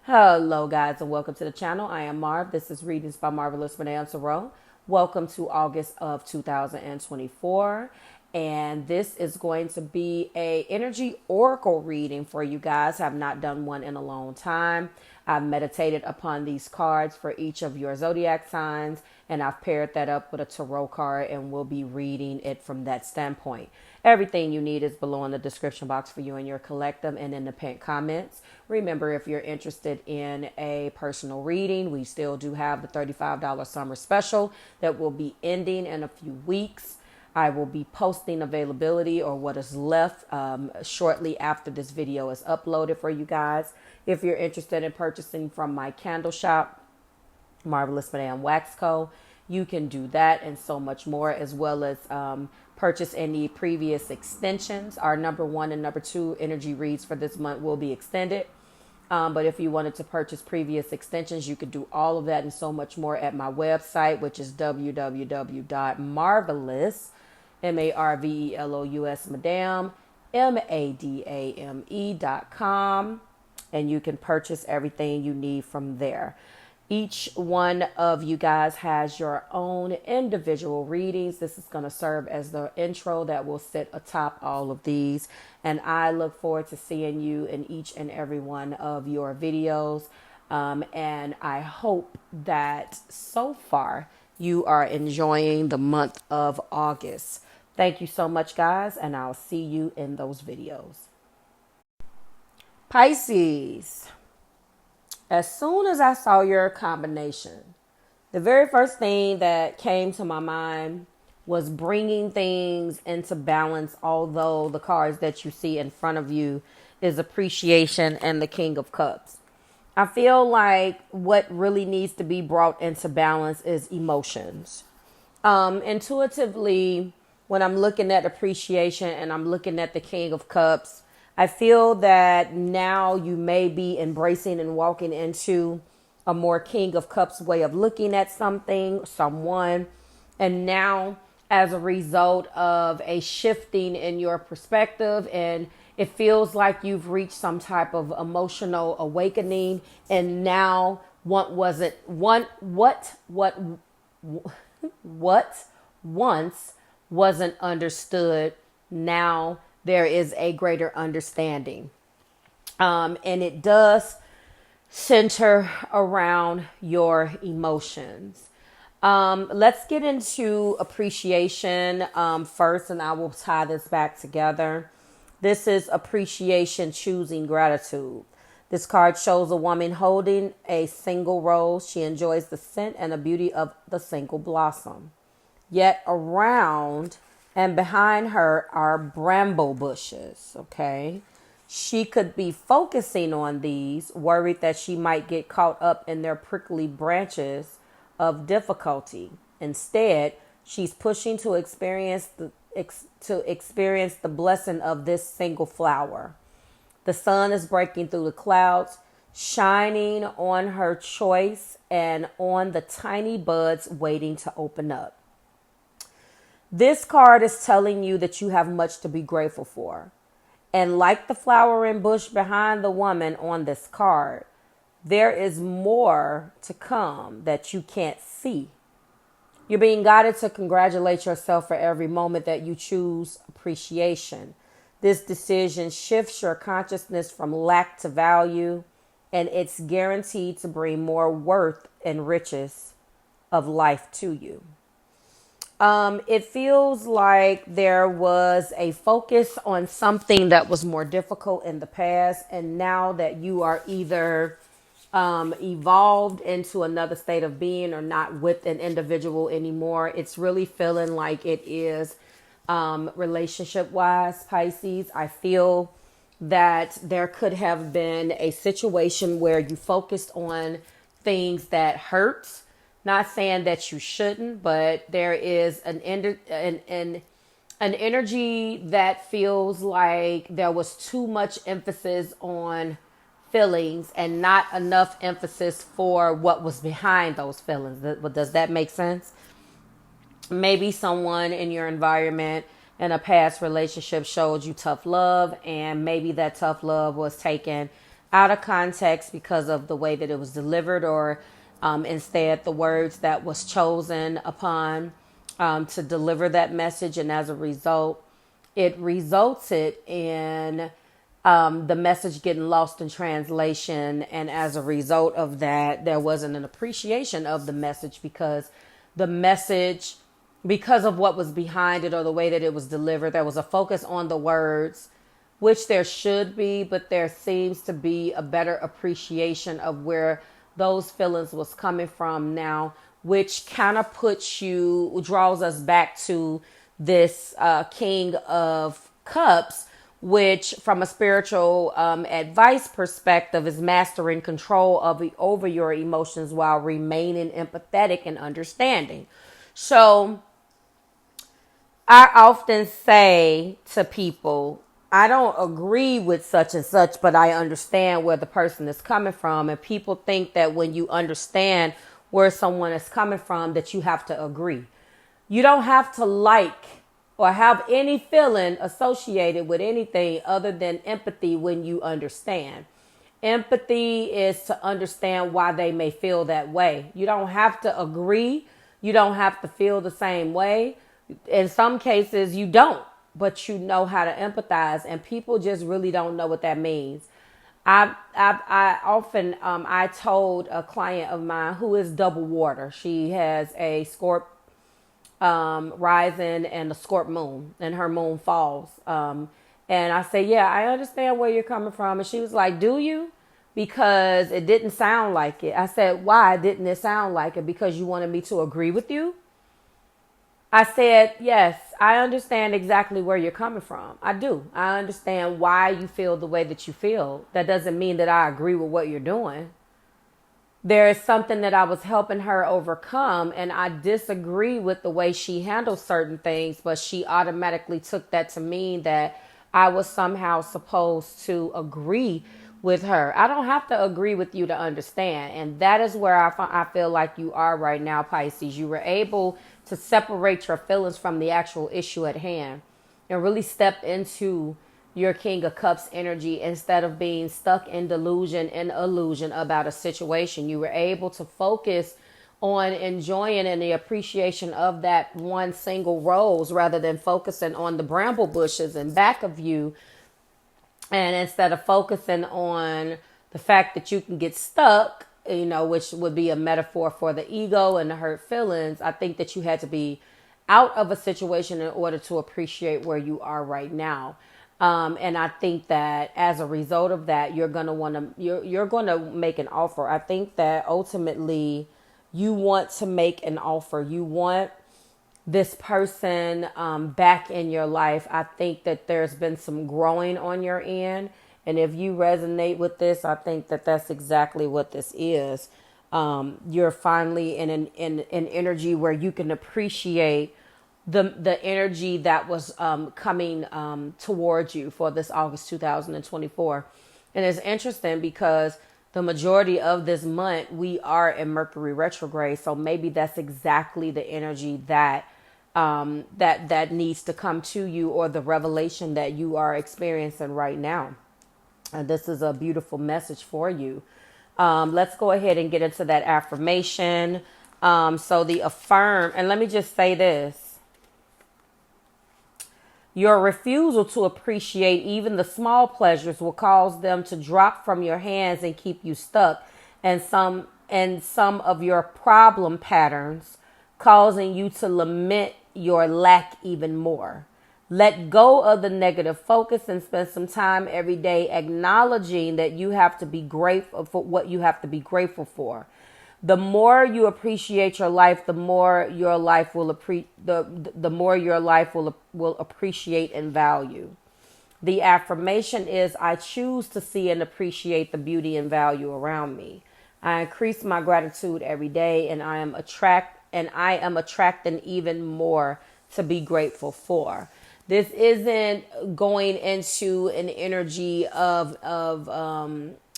Hello guys and welcome to the channel. I am Marv. This is Readings by Marvelous Madame Tarot. Welcome to August of 2024. And this is going to be a energy oracle reading for you guys. I've not done one in a long time. I've meditated upon these cards for each of your zodiac signs, and I've paired that up with a tarot card, and we'll be reading it from that standpoint. Everything you need is below in the description box for you and your collective and in the pinned comments. Remember, if you're interested in a personal reading, we still do have the $35 summer special that will be ending in a few weeks. I will be posting availability or what is left shortly after this video is uploaded for you guys. If you're interested in purchasing from my candle shop, Marvelous Madame Wax Co., you can do that and so much more, as well as purchase any previous extensions. Our number 1 and number 2 energy reads for this month will be extended. But if you wanted to purchase previous extensions, you could do all of that and so much more at my website, which is www.marvelous, MARVELOUS, Madame, MADAME.com. And you can purchase everything you need from there. Each one of you guys has your own individual readings. This is going to serve as the intro that will sit atop all of these. And I look forward to seeing you in each and every one of your videos. And I hope that so far you are enjoying the month of August. Thank you so much, guys, and I'll see you in those videos. Pisces. As soon as I saw your combination, the very first thing that came to my mind was bringing things into balance, although the cards that you see in front of you is appreciation and the King of Cups. I feel like what really needs to be brought into balance is emotions. Intuitively, when I'm looking at appreciation and I'm looking at the King of Cups, I feel that now you may be embracing and walking into a more King of Cups way of looking at something, someone. And now, as a result of a shifting in your perspective, and it feels like you've reached some type of emotional awakening. And now what once wasn't understood, now there is a greater understanding. And it does center around your emotions. Let's get into appreciation first, and I will tie this back together. This is appreciation, choosing gratitude. This card shows a woman holding a single rose. She enjoys the scent and the beauty of the single blossom. Yet around and behind her are bramble bushes, okay? She could be focusing on these, worried that she might get caught up in their prickly branches of difficulty. Instead, she's pushing to experience the blessing of this single flower. The sun is breaking through the clouds, shining on her choice and on the tiny buds waiting to open up. This card is telling you that you have much to be grateful for. And like the flowering bush behind the woman on this card, there is more to come that you can't see. You're being guided to congratulate yourself for every moment that you choose appreciation. This decision shifts your consciousness from lack to value, and it's guaranteed to bring more worth and riches of life to you. It feels like there was a focus on something that was more difficult in the past. And now that you are either evolved into another state of being or not with an individual anymore, it's really feeling like it is relationship wise, Pisces. I feel that there could have been a situation where you focused on things that hurt. Not saying that you shouldn't, but there is an energy that feels like there was too much emphasis on feelings and not enough emphasis for what was behind those feelings. Does that make sense? Maybe someone in your environment in a past relationship showed you tough love, and maybe that tough love was taken out of context because of the way that it was delivered, or instead the words that was chosen upon to deliver that message. And as a result, it resulted in the message getting lost in translation. And as a result of that, there wasn't an appreciation of the message, because the message, because of what was behind it or the way that it was delivered, there was a focus on the words, which there should be, but there seems to be a better appreciation of where those feelings was coming from now, which kind of draws us back to this King of Cups, which from a spiritual advice perspective is mastering control over your emotions while remaining empathetic and understanding. So I often say to people, I don't agree with such and such, but I understand where the person is coming from. And people think that when you understand where someone is coming from, that you have to agree. You don't have to like or have any feeling associated with anything other than empathy when you understand. Empathy is to understand why they may feel that way. You don't have to agree. You don't have to feel the same way. In some cases, you don't, but you know how to empathize, and people just really don't know what that means. I often told a client of mine who is double water. She has a Scorp rising and a Scorp moon, and her moon falls. And I say, yeah, I understand where you're coming from. And she was like, do you? Because it didn't sound like it. I said, why didn't it sound like it? Because you wanted me to agree with you? I said, yes, I understand exactly where you're coming from. I do. I understand why you feel the way that you feel. That doesn't mean that I agree with what you're doing. There is something that I was helping her overcome, and I disagree with the way she handles certain things, but she automatically took that to mean that I was somehow supposed to agree with her. I don't have to agree with you to understand. And that is where I feel like you are right now, Pisces. You were able to separate your feelings from the actual issue at hand and really step into your King of Cups energy instead of being stuck in delusion and illusion about a situation. You were able to focus on enjoying and the appreciation of that one single rose rather than focusing on the bramble bushes in back of you. And instead of focusing on the fact that you can get stuck, which would be a metaphor for the ego and the hurt feelings, I think that you had to be out of a situation in order to appreciate where you are right now. And I think that as a result of that, you're going to make an offer. I think that ultimately you want to make an offer. You want this person back in your life. I think that there's been some growing on your end. And if you resonate with this, I think that that's exactly what this is. You're finally in an energy where you can appreciate the energy that was coming towards you for this August 2024. And it's interesting because the majority of this month we are in Mercury retrograde. So maybe that's exactly the energy that that needs to come to you, or the revelation that you are experiencing right now. And this is a beautiful message for you. Let's go ahead and get into that affirmation. So the affirm, and let me just say this. Your refusal to appreciate even the small pleasures will cause them to drop from your hands and keep you stuck in some of your problem patterns, causing you to lament your lack even more. Let go of the negative focus and spend some time every day acknowledging that you have to be grateful for what you have to be grateful for. The more you appreciate your life, the more your life will will appreciate and value. The affirmation is, I choose to see and appreciate the beauty and value around me. I increase my gratitude every day, and I am attracting even more to be grateful for. This isn't going into an energy of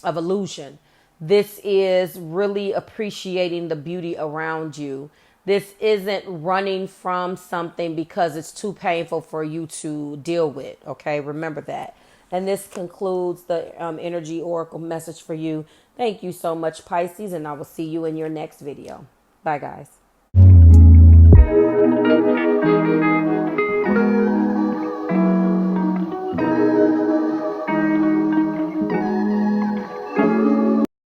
illusion. This is really appreciating the beauty around you. This isn't running from something because it's too painful for you to deal with. Okay, remember that. And this concludes the energy oracle message for you. Thank you so much, Pisces, and I will see you in your next video. Bye, guys.